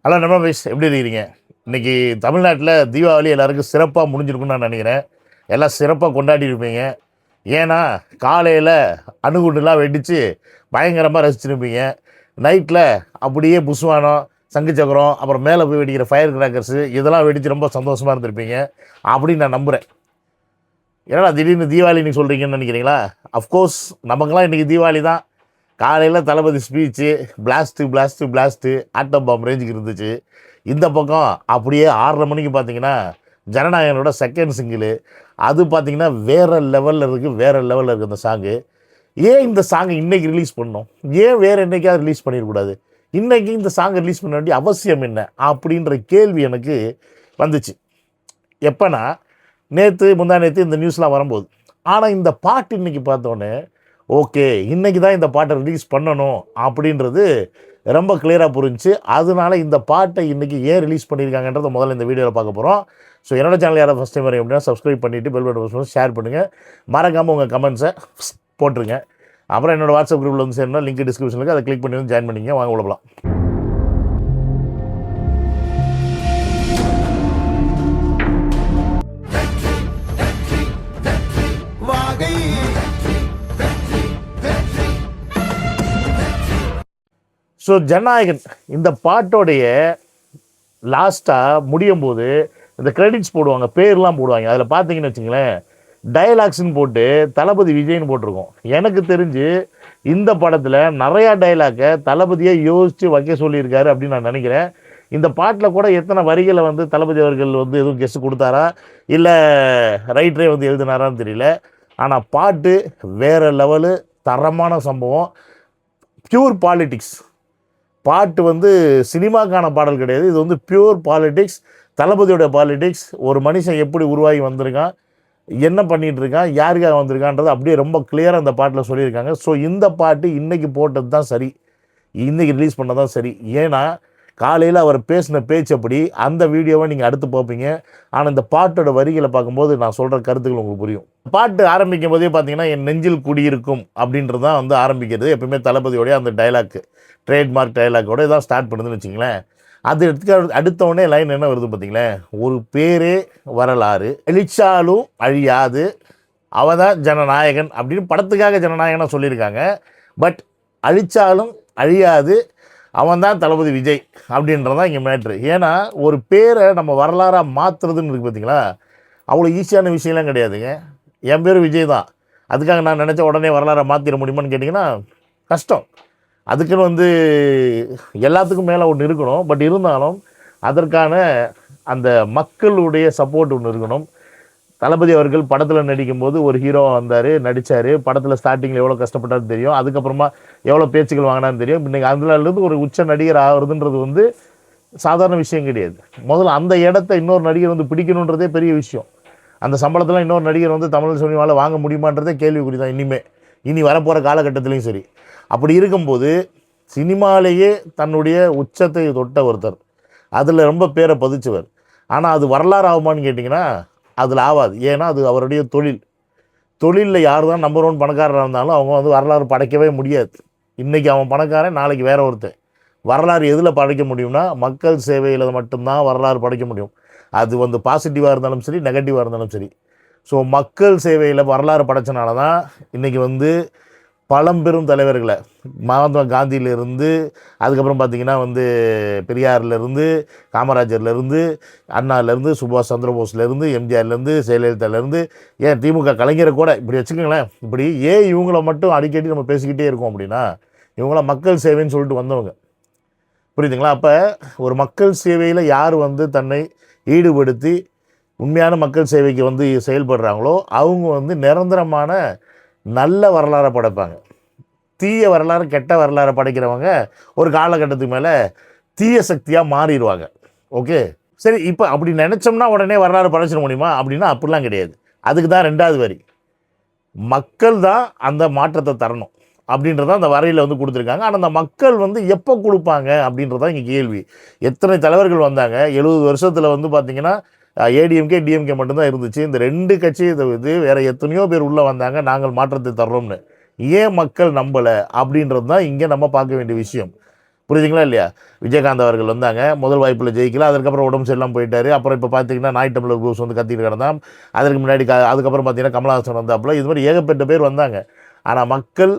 Hello நம்ம wise எப்படி இருக்கிறீங்க? இன்றைக்கி தமிழ்நாட்டில் தீபாவளி எல்லாருக்கும் சிறப்பாக முடிஞ்சிருக்குன்னு நான் நினைக்கிறேன். எல்லாம் சிறப்பாக கொண்டாடி இருப்பீங்க. ஏன்னா காலையில் அணுகுண்டுலாம் வெடித்து பயங்கரமாக ரசிச்சுருப்பீங்க. நைட்டில் அப்படியே புஸ்வானம், சங்கு சக்கரம், அப்புறம் மேலே போய் வெடிக்கிற ஃபயர் கிராக்கர்ஸு இதெல்லாம் வெடித்து ரொம்ப சந்தோஷமாக இருந்திருப்பீங்க அப்படின்னு நான் நம்புகிறேன். ஏன்னா திடீர்னு தீபாவளின்னு சொல்கிறீங்கன்னு நினைக்கிறீங்களா? அஃப்கோர்ஸ் நமக்கெல்லாம் இன்றைக்கி தீபாவளி தான். காலையில் தளபதி ஸ்பீச்சு பிளாஸ்ட்டு ஆட்டம் பாம் ரேஞ்சுக்கு இருந்துச்சு. இந்த பக்கம் அப்படியே 6:30 மணிக்கு பார்த்தீங்கன்னா ஜனநாயகனோட செகண்ட் சிங்கிள் அது பார்த்தீங்கன்னா வேறு லெவலில் இருக்குது அந்த சாங்கு. ஏன் இந்த சாங்கை இன்றைக்கி ரிலீஸ் பண்ணோம்? ஏன் வேறு என்றைக்காவது ரிலீஸ் பண்ணிடக்கூடாது? இன்றைக்கி இந்த சாங்கை ரிலீஸ் பண்ண வேண்டிய அவசியம் என்ன அப்படின்ற கேள்வி எனக்கு வந்துச்சு. எப்போனா முந்தா நேற்று இந்த நியூஸ்லாம் வரும்போது. ஆனால் இந்த பாட்டு இன்றைக்கி பார்த்தோன்னே ஓகே இன்றைக்கி தான் இந்த பாட்டை ரிலீஸ் பண்ணணும் அப்படின்றது ரொம்ப கிளியராக புரிஞ்சு, அதனால இந்த பாட்டை இன்றைக்கி ஏன் ரிலீஸ் பண்ணியிருக்காங்கன்றத முதல்ல இந்த வீடியோவில் பார்க்க போகிறோம். ஸோ என்னோட சேனல் யாராவது ஃபஸ்ட் டைம் வரீங்க அப்படின்னா சப்ஸ்கிரைப் பண்ணிவிட்டு பெல் பட்டன் ஷேர் பண்ணுங்கள். மறக்காமல் உங்கள் கமெண்ட்ஸை போட்டுருங்க. அப்புறம் என்னோடய வாட்ஸ்அப் குரூப்பில் வந்து சேர்ந்தா லிங்க் டிஸ்கிரிப்ஷனுக்கு அதை கிளிக் பண்ணி வந்து ஜாயின் பண்ணிங்க. வாங்க உழப்பலாம். ஸோ ஜனநாயகன் இந்த பாட்டோடைய லாஸ்ட்டாக முடியும் போது இந்த கிரெடிட்ஸ் போடுவாங்க, பேர்லாம் போடுவாங்க. அதில் பார்த்தீங்கன்னு வச்சுங்களேன், டயலாக்ஸ்ன்னு போட்டு தளபதி விஜய்னு போட்டிருக்கோம். எனக்கு தெரிஞ்சு இந்த படத்தில் நிறையா டைலாக்கை தளபதியை யோசித்து வைக்க சொல்லியிருக்காரு அப்படின்னு நான் நினைக்கிறேன். இந்த பாட்டில் கூட எத்தனை வரிகளை வந்து தளபதி அவர்கள் வந்து எதுவும் கெஸ்ட் கொடுத்தாரா இல்லை ரைட்டரே வந்து எழுதினாரான்னு தெரியல. ஆனால் பாட்டு வேறு லெவலு, தரமான சம்பவம், பியூர் பாலிட்டிக்ஸ். பாட்டு வந்து சினிமாக்கான பாடல் கிடையாது, இது வந்து பியூர் பாலிட்டிக்ஸ், தளபதியோட பாலிட்டிக்ஸ். ஒரு மனுஷன் எப்படி உருவாகி வந்திருக்கான், என்ன பண்ணிகிட்டு இருக்கான், யாருக்காக வந்திருக்கான்றது அப்படியே ரொம்ப கிளியராக அந்த பாட்டில் சொல்லியிருக்காங்க. ஸோ இந்த பாட்டு இன்றைக்கி போட்டது தான் சரி, இன்றைக்கி ரிலீஸ் பண்ண தான் சரி. ஏன்னா காலையில் அவர் பேசின பேச்சப்படி அந்த வீடியோவை நீங்கள் அடுத்து பார்ப்பீங்க. ஆனால் இந்த பாட்டோட வரிகளை பார்க்கும்போது நான் சொல்கிற கருத்துக்கள் உங்களுக்கு புரியும். பாட்டு ஆரம்பிக்கும் போதே பார்த்தீங்கன்னா என் நெஞ்சில் குடியிருக்கும் அப்படின்றது தான் வந்து ஆரம்பிக்கிறது. எப்பவுமே தளபதியோடைய அந்த டைலாக்கு ட்ரேட்மார்க் டைலாக்கோட இதான் ஸ்டார்ட் பண்ணுதுன்னு வச்சிங்களேன். அது அடுத்தவொடனே லைன் என்ன வருது பார்த்தீங்களேன், ஒரு பேரே வரலாறு அழிச்சாலும் அழியாது அவன் தான் ஜனநாயகன் அப்படின்னு படத்துக்காக ஜனநாயகனாக சொல்லியிருக்காங்க. பட் அழிச்சாலும் அழியாது அவன் தான் தளபதி விஜய் அப்படின்றதான் இங்கே மேட்ரு. ஏன்னா ஒரு பேரை நம்ம வரலாறாக மாற்றுறதுன்னு இருக்குது பார்த்தீங்களா, அவ்வளோ ஈஸியான விஷயம்லாம் கிடையாதுங்க. என் பேர் விஜய் தான், அதுக்காக நான் நினச்ச உடனே வரலாறாக மாற்றிட முடியுமான்னு கேட்டிங்கன்னா கஷ்டம். அதுக்குன்னு வந்து எல்லாத்துக்கும் மேலே ஒன்று இருக்கணும். பட் இருந்தாலும் அதற்கான அந்த மக்களுடைய சப்போர்ட் ஒன்று இருக்கணும். தளபதி அவர்கள் படத்தில் நடிக்கும்போது ஒரு ஹீரோவாக வந்தார், நடித்தார். படத்தில் ஸ்டார்டிங்கில் எவ்வளோ கஷ்டப்பட்டான்னு தெரியும், அதுக்கப்புறமா எவ்வளோ பேச்சுக்கள் வாங்கினான்னு தெரியும். இன்றைக்கி அதுலேருந்து ஒரு உச்ச நடிகர் ஆகிறதுன்றது வந்து சாதாரண விஷயம் கிடையாது. முதல்ல அந்த இடத்த இன்னொரு நடிகர் வந்து பிடிக்கணுன்றதே பெரிய விஷயம். அந்த சம்பளத்தில் இன்னொரு நடிகர் வந்து தமிழ் சினிமாவில் வாங்க முடியுமான்றதே கேள்விக்குறி தான். இனி வரப்போகிற காலகட்டத்திலையும் சரி. அப்படி இருக்கும்போது சினிமாலேயே தன்னுடைய உச்சத்தை தொட்ட ஒருத்தர், அதில் ரொம்ப பேரை பதிச்சவர். ஆனால் அது வரலாறு ஆகுமான்னு கேட்டிங்கன்னா அதில் ஆகாது. ஏன்னா அது அவருடைய தொழிலில் யார் தான் நம்பர் 1 பணக்காரராக இருந்தாலும் அவங்க வந்து வரலாறு படைக்கவே முடியாது. இன்றைக்கி அவன் பணக்காரன், நாளைக்கு வேற ஒருத்தன். வரலாறு எதில் படைக்க முடியும்னா மக்கள் சேவையில் மட்டும்தான் வரலாறு படைக்க முடியும். அது வந்து பாசிட்டிவாக இருந்தாலும் சரி, நெகட்டிவாக இருந்தாலும் சரி. ஸோ மக்கள் சேவையில் வரலாறு படைச்சனால தான் இன்றைக்கி வந்து பழம்பெரும் தலைவர்களை மகாத்மா காந்தியிலேருந்து, அதுக்கப்புறம் பார்த்திங்கன்னா வந்து பெரியார்லேருந்து, காமராஜர்லேருந்து, அண்ணாலேருந்து, சுபாஷ் சந்திரபோஸ்லேருந்து, எம்ஜிஆர்லேருந்து, ஜெயலலிதாலேருந்து, ஏன் திமுக கலைஞரை கூட இப்படி வச்சுக்கோங்களேன். இப்படி ஏன் இவங்கள மட்டும் அடிக்கடி நம்ம பேசிக்கிட்டே இருக்கோம் அப்படின்னா இவங்களாம் மக்கள் சேவைன்னு சொல்லிட்டு வந்தவங்க, புரியுதுங்களா? அப்போ ஒரு மக்கள் சேவையில் யார் வந்து தன்னை ஈடுபடுத்தி உண்மையான மக்கள் சேவைக்கு வந்து செயல்படுறாங்களோ அவங்க வந்து நிரந்தரமான நல்ல வரலாறை படைப்பாங்க. தீய வரலாறு, கெட்ட வரலாறை படைக்கிறவங்க ஒரு காலகட்டத்துக்கு மேலே தீய சக்தியாக மாறிடுவாங்க. ஓகே சரி, இப்போ அப்படி நினச்சோம்னா உடனே வரலாறு படைச்சிட முடியுமா அப்படின்னா அப்படிலாம் கிடையாது. அதுக்கு தான் 2வது வரி, மக்கள் தான் அந்த மாற்றத்தை தரணும் அப்படின்றத அந்த வரையில் வந்து கொடுத்துருக்காங்க. ஆனால் அந்த மக்கள் வந்து எப்போ கொடுப்பாங்க அப்படின்றதான் இங்கே கேள்வி. எத்தனை தலைவர்கள் வந்தாங்க 70 வருஷத்தில் வந்து பார்த்திங்கன்னா ஏடிஎம்கே டிஎம்கே மட்டும்தான் இருந்துச்சு. இந்த 2 கட்சியை தவிர்த்து வேறு எத்தனையோ பேர் உள்ளே வந்தாங்க, நாங்கள் மாற்றத்தை தர்றோம்னு. ஏன் மக்கள் நம்பலை அப்படின்றது தான் இங்கே நம்ம பார்க்க வேண்டிய விஷயம், புரியுதுங்களா இல்லையா? விஜயகாந்த் அவர்கள் வந்தாங்க, முதல் வாய்ப்பில் ஜெயிக்கல, அதுக்கப்புறம் உடம்பு சரியில்லாமல் போயிட்டார். அப்புறம் இப்போ பார்த்தீங்கன்னா நாய் டம்ளர் ப்ரூஸ் வந்து கத்திட்டு கிடந்தான். அதற்கு முன்னாடி அதுக்கப்புறம் பார்த்தீங்கன்னா கமலஹாசன் வந்தாப்புல. இது மாதிரி ஏகப்பட்ட பேர் வந்தாங்க. ஆனால் மக்கள்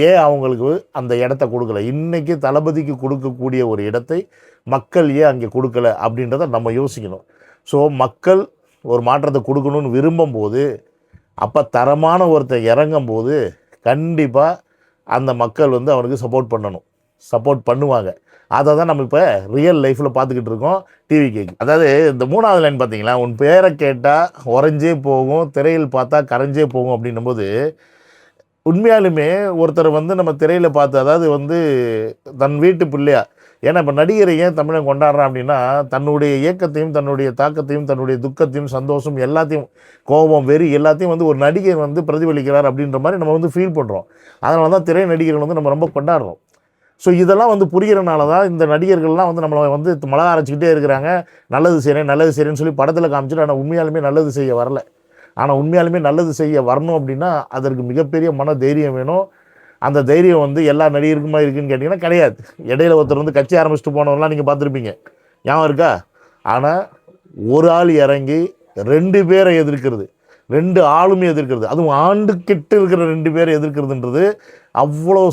ஏன் அவங்களுக்கு அந்த இடத்த கொடுக்கல? இன்றைக்கி தளபதிக்கு கொடுக்கக்கூடிய ஒரு இடத்தை மக்கள் ஏன் அங்கே கொடுக்கல அப்படின்றத நம்ம யோசிக்கணும். ஸோ மக்கள் ஒரு மாற்றத்தை கொடுக்கணும்னு விரும்பும்போது, அப்போ தரமான ஒருத்தர் இறங்கும்போது கண்டிப்பாக அந்த மக்கள் வந்து அவனுக்கு சப்போர்ட் பண்ணணும், சப்போர்ட் பண்ணுவாங்க. அதை தான் நம்ம இப்போ ரியல் லைஃப்பில் பார்த்துக்கிட்டு இருக்கோம் டிவிகேக்கு. அதாவது இந்த 3வது லைன் பார்த்தீங்களா, உன் பேரை கேட்டால் உறைஞ்சே போகும், திரையில் பார்த்தா கரைஞ்சே போகும் அப்படின்னும்போது, உண்மையாலுமே ஒருத்தர் வந்து நம்ம திரையில் பார்த்து, அதாவது வந்து தன் வீட்டு பிள்ளையா, ஏன்னா இப்போ நடிகரை ஏன் தமிழன் கொண்டாடுறான் அப்படின்னா, தன்னுடைய இயக்கத்தையும் தன்னுடைய தாக்கத்தையும் தன்னுடைய துக்கத்தையும் சந்தோஷம் எல்லாத்தையும், கோபம் வெறி எல்லாத்தையும் வந்து ஒரு நடிகர் வந்து பிரதிபலிக்கிறார் அப்படின்ற மாதிரி நம்ம வந்து ஃபீல் பண்ணுறோம். அதனால தான் திரை நடிகர்கள் வந்து நம்ம ரொம்ப கொண்டாடுறோம். ஸோ இதெல்லாம் வந்து புரிகிறனால தான் இந்த நடிகர்கள்லாம் வந்து நம்மளை வந்து மிளகா அரைச்சிக்கிட்டே இருக்கிறாங்க. நல்லது செய்கிறேன் நல்லது செய்கிறேன்னு சொல்லி படத்தில் காமிச்சிட்டு, ஆனால் உண்மையாலுமே நல்லது செய்ய வரல. ஆனால் உண்மையாலுமே நல்லது செய்ய வரணும் அப்படின்னா அதற்கு மிகப்பெரிய மன தைரியம் வேணும். அந்த தைரியம் வந்து எல்லா நடிகருக்குமா இருக்குன்னு கேட்டிங்கன்னா கிடையாது. இடையில ஒருத்தர் வந்து கட்சி ஆரம்பிச்சுட்டு போனவரெலாம் நீங்கள் பார்த்துருப்பீங்க, ஞாபகம் இருக்கா? ஆனால் ஒரு ஆள் இறங்கி 2 பேரை எதிர்க்கிறது, 2 ஆளுமே எதிர்க்கிறது, அதுவும் ஆண்டுக்கிட்டு இருக்கிற 2 பேரை எதிர்க்கிறதுன்றது அவ்வளோ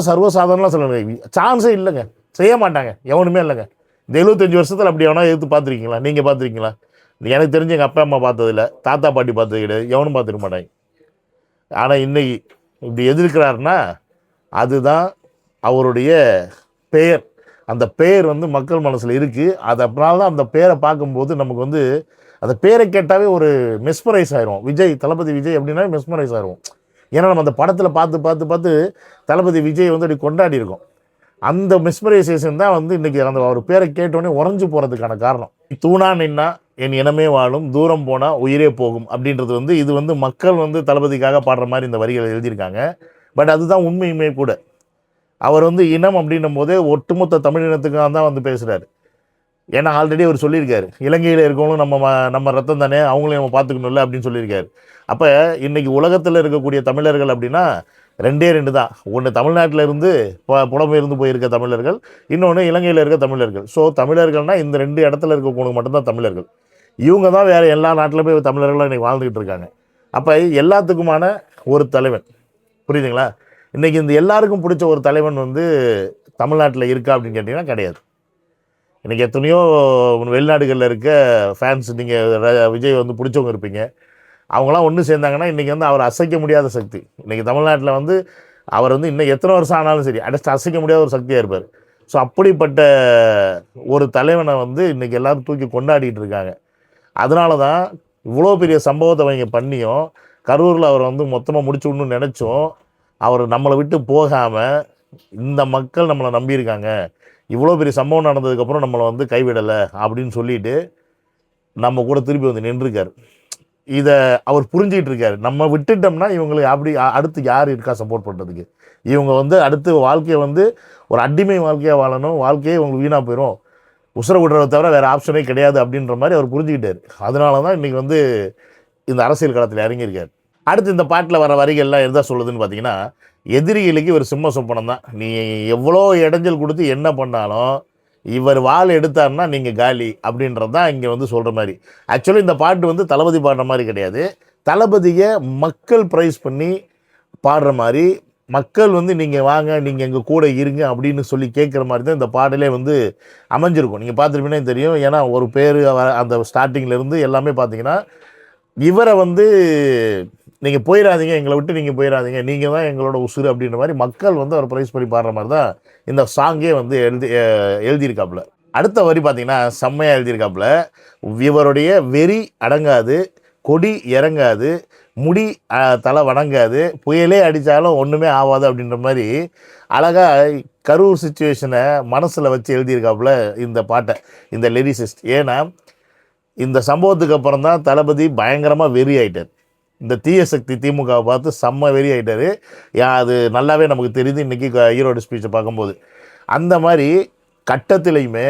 சர்வசாதாரணலாம் சொல்லுங்க, சான்ஸே இல்லைங்க, செய்ய மாட்டாங்க, எவனுமே இல்லைங்க. இந்த 75 வருஷத்தில் அப்படி எவனா எதிர்த்து பார்த்துருக்கீங்களா? நீங்கள் பார்த்துருக்கீங்களா? எனக்கு தெரிஞ்சு எங்கள் அப்பா அம்மா பார்த்ததில்ல, தாத்தா பாட்டி பார்த்தது கிடையாது, எவனும் பார்த்துருக்க மாட்டாங்க. ஆனால் இன்றைக்கி இப்படி எதிர்க்கிறாருன்னா அதுதான் அவருடைய பெயர். அந்த பெயர் வந்து மக்கள் மனசில் இருக்குது. அது அதனால தான் அந்த பேரை பார்க்கும்போது நமக்கு வந்து அந்த பேரை கேட்டாவே ஒரு மெஸ்மரைஸ் ஆயிரும். விஜய், தளபதி விஜய் அப்படின்னா மெஸ்மரைஸ் ஆயிரும். ஏன்னா நம்ம அந்த படத்தில் பார்த்து பார்த்து பார்த்து தளபதி விஜய் வந்து அப்படி கொண்டாடி இருக்கோம். அந்த மெஸ்மரைசேஷன் தான் வந்து இன்றைக்கி அந்த அவர் பேரை கேட்டோடனே உறைஞ்சு போகிறதுக்கான காரணம். தூணா நின்னா என் இனமே வாழும், தூரம் போனால் உயிரே போகும் அப்படின்றது வந்து இது வந்து மக்கள் வந்து தளபதிக்காக பாடுற மாதிரி இந்த வரிகளை எழுதியிருக்காங்க. பட் அதுதான் உண்மையுமே கூட. அவர் வந்து இனம் அப்படின்னும் போதே ஒட்டுமொத்த தமிழ் இனத்துக்காக தான் வந்து பேசுகிறாரு. ஏன்னா ஆல்ரெடி அவர் சொல்லியிருக்காரு, இலங்கையில் இருக்கவங்களும் நம்ம ரத்தம் தானே, அவங்களையும் நம்ம பார்த்துக்கணும்ல அப்படின்னு சொல்லியிருக்காரு. அப்போ இன்றைக்கி உலகத்தில் இருக்கக்கூடிய தமிழர்கள் அப்படின்னா 2 தான். ஒன்று தமிழ்நாட்டில் இருந்து புலம்பெயர்ந்து போயிருக்க தமிழர்கள், இன்னொன்று இலங்கையில் இருக்க தமிழர்கள். ஸோ தமிழர்கள்னால் இந்த 2 இடத்துல இருக்கவங்களுக்கு மட்டும்தான் தமிழர்கள். இவங்க தான் வேறு எல்லா நாட்டிலும் போய் தமிழர்களாக இன்றைக்கி வாழ்ந்துக்கிட்டு இருக்காங்க. அப்போ எல்லாத்துக்குமான ஒரு தலைவன், புரியுதுங்களா? இன்றைக்கி இந்த எல்லாருக்கும் பிடிச்ச ஒரு தலைவன் வந்து தமிழ்நாட்டில் இருக்கா அப்படின்னு கேட்டிங்கன்னா கிடையாது. இன்றைக்கி எத்தனையோ வெளிநாடுகளில் இருக்க ஃபேன்ஸ், நீங்கள் விஜய் வந்து பிடிச்சவங்க இருப்பீங்க, அவங்களாம் ஒன்று சேர்ந்தாங்கன்னா இன்றைக்கி வந்து அவர் அசைக்க முடியாத சக்தி. இன்றைக்கி தமிழ்நாட்டில் வந்து அவர் வந்து இன்னும் எத்தனை வருஷம் ஆனாலும் சரி அசைக்க முடியாத ஒரு சக்தியாக இருப்பார். ஸோ அப்படிப்பட்ட ஒரு தலைவனை வந்து இன்றைக்கி எல்லோரும் தூக்கி கொண்டாடிட்டு இருக்காங்க. அதனால தான் இவ்வளோ பெரிய சம்பவத்தை அவங்க பண்ணியும், கரூரில் அவர் வந்து மொத்தமாக முடிச்சு விடணும்னு நினச்சோம், அவர் நம்மளை விட்டு போகாமல் இந்த மக்கள் நம்மளை நம்பியிருக்காங்க, இவ்வளோ பெரிய சம்பவம் நடந்ததுக்கப்புறம் நம்மளை வந்து கைவிடலை அப்படின்னு சொல்லிட்டு நம்ம கூட திருப்பி வந்து நின்றுருக்கார். இதை அவர் புரிஞ்சிக்கிட்டு இருக்காரு. நம்ம விட்டுட்டோம்னா இவங்களுக்கு அப்படி அடுத்து யார் இருக்கா சப்போர்ட் பண்ணுறதுக்கு? இவங்க வந்து அடுத்து வாழ்க்கையை வந்து ஒரு அடிமை வாழ்க்கையாக வாழணும், வாழ்க்கையே இவங்களுக்கு வீணாக போயிடும், உசுர விடுறத தவிர வேறு ஆப்ஷனே கிடையாது அப்படின்ற மாதிரி அவர் புரிஞ்சுக்கிட்டார். அதனால தான் இன்றைக்கி வந்து இந்த அரசியல் களத்தில் இறங்கியிருக்கார். அடுத்து இந்த பாட்டில் வர வரிகள்லாம் எதாக சொல்லுதுன்னு பார்த்தீங்கன்னா, எதிரிகளுக்கு ஒரு சிம்ம சொப்பனம் தான், நீ எவ்வளோ இடைஞ்சல் கொடுத்து என்ன பண்ணாலும் இவர் வாள் எடுத்தார்னா நீங்கள் காலி அப்படின்றது தான் இங்கே வந்து சொல்கிற மாதிரி. ஆக்சுவலி இந்த பாட்டு வந்து தளபதி பாடுற மாதிரி கிடையாது, தளபதியை மக்கள் ப்ரைஸ் பண்ணி பாடுற மாதிரி, மக்கள் வந்து நீங்கள் வாங்க, நீங்கள் எங்கள் கூட இருங்க அப்படின்னு சொல்லி கேட்குற மாதிரி தான் இந்த பாடலே வந்து அமைஞ்சிருக்கும். நீங்கள் பார்த்துருப்பீங்கன்னா தெரியும். ஏன்னா ஒரு பேர் அந்த ஸ்டார்டிங்லேருந்து எல்லாமே பார்த்தீங்கன்னா இவரை வந்து நீங்கள் போயிடாதீங்க, எங்களை விட்டு நீங்கள் போயிடாதீங்க, நீங்கள் தான் எங்களோட உசுறு அப்படின்ற மாதிரி மக்கள் வந்து அவர் ப்ரைஸ் பண்ணி பாடுற மாதிரி தான் இந்த சாங்கே வந்து எழுதியிருக்காப்புல. அடுத்த வரி பார்த்தீங்கன்னா செம்மையாக எழுதியிருக்காப்புல, இவருடைய வெறி அடங்காது, கொடி இறங்காது, முடி தலை வணங்காது, புயலே அடித்தாலும் ஒன்றுமே ஆகாது அப்படின்ற மாதிரி அழகாக கரூர் சுச்சுவேஷனை மனசில் வச்சு எழுதியிருக்காப்புல இந்த பாட்டை, இந்த லிரிசிஸ்ட். ஏன்னா இந்த சம்பவத்துக்கு அப்புறம் தான் தளபதி பயங்கரமாக வெறி ஆகிட்டார். இந்த தீய சக்தி திமுகவை பார்த்து செம்ம வெறி ஆகிட்டார். அது நல்லாவே நமக்கு தெரியுது இன்றைக்கி ஈரோடு ஸ்பீச்சை பார்க்கும்போது. அந்த மாதிரி கட்டத்திலையுமே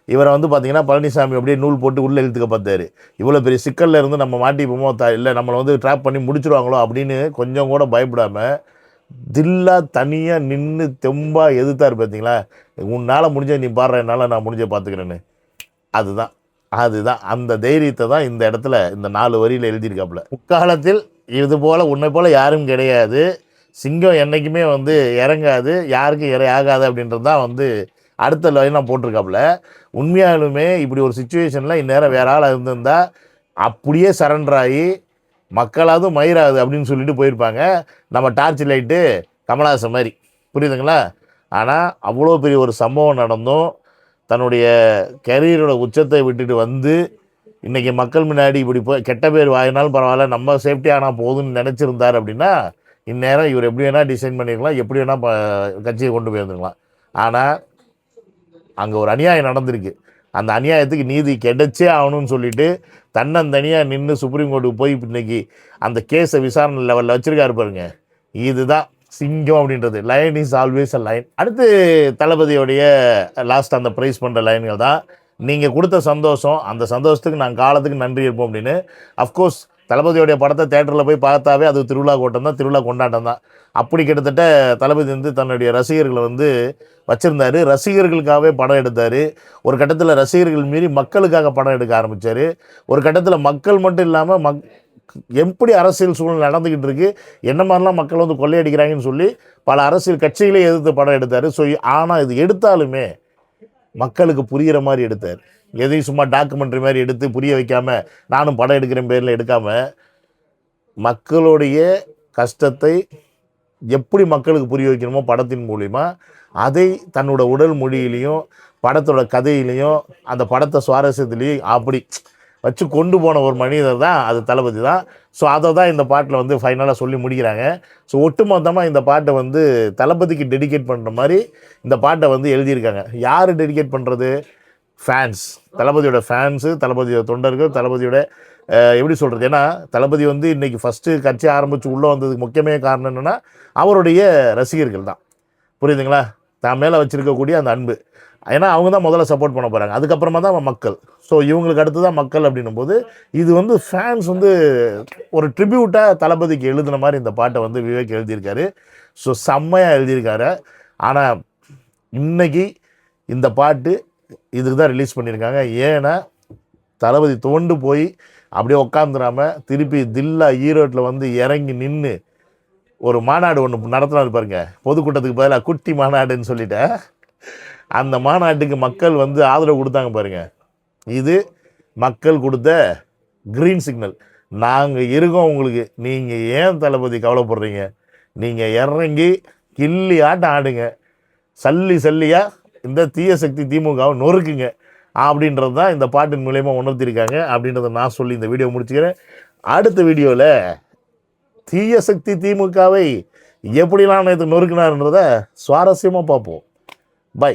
இவரை வந்து பார்த்திங்கன்னா பழனிசாமி அப்படியே நூல் போட்டு உள்ளே இழுத்துக்க பார்த்தாரு. இவ்வளோ பெரிய சிக்கலில் இருந்து நம்ம மாட்டிப்போமோ, இல்லை நம்மளை வந்து ட்ராப் பண்ணி முடிச்சுடுவாங்களோ அப்படின்னு கொஞ்சம் கூட பயப்படாமல் தில்லா தனியாக நின்று தெம்பாக எதிர்த்தாரு பார்த்தீங்களா, உன்னால் முடிஞ்ச நீ பாடுற, என்னால் நான் முடிஞ்ச பார்த்துக்கிறேன்னு. அதுதான் அதுதான் அந்த தைரியத்தை தான் இந்த இடத்துல இந்த 4 வரியில் எழுதியிருக்காப்புல. முக்காலத்தில் இது போல் உன்னை போல் யாரும் கிடையாது, சிங்கம் என்றைக்குமே வந்து இறங்காது, யாருக்கும் ஆகாது அப்படின்றது தான் வந்து அடுத்த லைனாக போட்டிருக்காப்புல. உண்மையாலுமே இப்படி ஒரு சுச்சுவேஷனில் இந்நேரம் வேற ஆளாக இருந்திருந்தால் அப்படியே சரண்டர் ஆகி மக்களாவது மயிராது அப்படின்னு சொல்லிட்டு போயிருப்பாங்க. நம்ம டார்ச் லைட்டு கமலஹாசன் மாதிரி, புரியுதுங்களா? ஆனால் அவ்வளோ பெரிய ஒரு சம்பவம் நடந்தும் தன்னுடைய கரியரோட உச்சத்தை விட்டுட்டு வந்து இன்றைக்கி மக்கள் முன்னாடி இப்படி போய் கெட்ட பேர் வாங்கினாலும் பரவாயில்ல, நம்ம சேஃப்டி ஆனால் போதும்னு நினச்சிருந்தார் அப்படின்னா இந்நேரம் இவர் எப்படி வேணால் டிசைன் பண்ணியிருக்கலாம், எப்படி வேணால் கட்சியை கொண்டு போயிருந்துருக்கலாம். ஆனால் அங்கே ஒரு அநியாயம் நடந்திருக்கு. அந்த அநியாயத்துக்கு நீதி கிடைச்சே ஆகணும்னு சொல்லிட்டு தன்னந்தனியாக நின்று சுப்ரீம் கோர்ட்டுக்கு போய் இன்னைக்கு அந்த கேஸை விசாரணை லெவலில் வச்சுருக்காரு பாருங்க. இதுதான் சிங்கம் அப்படின்றது. Line is always a line. அடுத்து தளபதியோடைய லாஸ்ட் அந்த ப்ரைஸ் பண்ணுற லைன்கள் தான். நீங்கள் கொடுத்த சந்தோஷம், அந்த சந்தோஷத்துக்கு நாங்கள் காலத்துக்கு நன்றி இருப்போம் அப்படின்னு. அஃப்கோர்ஸ் தளபதியோடைய படத்தை தேட்டரில் போய் பார்த்தாவே அது திருவிழா கூட்டம் தான், திருவிழா கொண்டாட்டம் தான். அப்படி கிட்டத்தட்ட தளபதி வந்து தன்னுடைய ரசிகர்களை வந்து வச்சுருந்தார். ரசிகர்களுக்காகவே படம் எடுத்தார். ஒரு கட்டத்தில் ரசிகர்கள் மீறி மக்களுக்காக படம் எடுக்க ஆரம்பித்தார். ஒரு கட்டத்தில் மக்கள் மட்டும் இல்லாமல் எப்படி அரசியல் சூழ்நிலை நடந்துக்கிட்டு இருக்கு, என்ன மாதிரிலாம் மக்கள் வந்து கொள்ளையடிக்கிறாங்கன்னு சொல்லி பல அரசியல் கட்சிகளே எதிர்த்து படம் எடுத்தார். ஸோ ஆனால் இது எடுத்தாலுமே மக்களுக்கு புரிகிற மாதிரி எடுத்தார். எதையும் சும்மா டாக்குமெண்ட்ரி மாதிரி எடுத்து புரிய வைக்காமல், நானும் படம் எடுக்கிறேன் பேரில் எடுக்காமல், மக்களுடைய கஷ்டத்தை எப்படி மக்களுக்கு புரிய வைக்கணுமோ படத்தின் மூலிமா அதை தன்னோட உடல் மொழியிலையும் படத்தோட கதையிலையும் அந்த படத்தை சுவாரஸ்யத்துலேயும் அப்படி வச்சு கொண்டு போன ஒரு மனிதர் தான் அது தளபதி தான். ஸோ அதை தான் இந்த பாட்டில் வந்து ஃபைனலாக சொல்லி முடிக்கிறாங்க. ஸோ ஒட்டுமொத்தமாக இந்த பாட்டை வந்து தளபதிக்கு டெடிகேட் பண்ணுற மாதிரி இந்த பாட்டை வந்து எழுதியிருக்காங்க. யார் டெடிகேட் பண்ணுறது? ஃபேன்ஸ், தளபதியோட ஃபேன்ஸு, தளபதியோட தொண்டர்கள், தளபதியோட எப்படி சொல்கிறது, ஏன்னா தளபதி வந்து இன்றைக்கி ஃபஸ்ட்டு கட்சி ஆரம்பித்து உள்ளே வந்ததுக்கு முக்கியமே காரணம் என்னென்னா அவருடைய ரசிகர்கள் தான். புரியுதுங்களா? தான் மேலே வச்சுருக்கக்கூடிய அந்த அன்பு. ஏன்னா அவங்க தான் முதல்ல சப்போர்ட் பண்ண போகிறாங்க, அதுக்கப்புறமா தான் மக்கள். ஸோ இவங்களுக்கு அடுத்து தான் மக்கள் அப்படின்னும் போது இது வந்து ஃபேன்ஸ் வந்து ஒரு ட்ரிபியூட்டாக தளபதிக்கு எழுதின மாதிரி இந்த பாட்டை வந்து விவேக் எழுதியிருக்காரு. ஸோ செம்மையாக எழுதியிருக்காரு. ஆனால் இன்றைக்கி இந்த பாட்டு இதுக்கு தான் ரிலீஸ் பண்ணியிருக்காங்க. ஏன்னா தளபதி தோண்டு போய் அப்படியே உட்காந்துடாமல் திருப்பி தில்லா ஈரோட்டில் வந்து இறங்கி நின்று ஒரு மாநாடு ஒன்று நடத்தினாரு பாருங்க, பொதுக்கூட்டத்துக்கு பதிலாக குட்டி மாநாடுன்னு சொல்லிட்டு அந்த மாநாட்டுக்கு மக்கள் வந்து ஆதரவு கொடுத்தாங்க பாருங்க. இது மக்கள் கொடுத்த க்ரீன் சிக்னல். நாங்கள் இருக்கோம் உங்களுக்கு, நீங்கள் ஏன் தளபதி கவலைப்படுறீங்க, நீங்கள் இறங்கி கில்லி ஆட்டம் ஆடுங்க, சல்லியாக இந்த தீய சக்தி திமுகவை நொறுக்குங்க அப்படின்றது தான் இந்த பாட்டின் மூலயமா உணர்த்திருக்காங்க அப்படின்றத நான் சொல்லி இந்த வீடியோ முடிச்சுக்கிறேன். அடுத்த வீடியோவில் தீய சக்தி திமுகவை எப்படிலாம் நேற்று நொறுக்கினார்ன்றதை சுவாரஸ்யமாக பார்ப்போம். பை.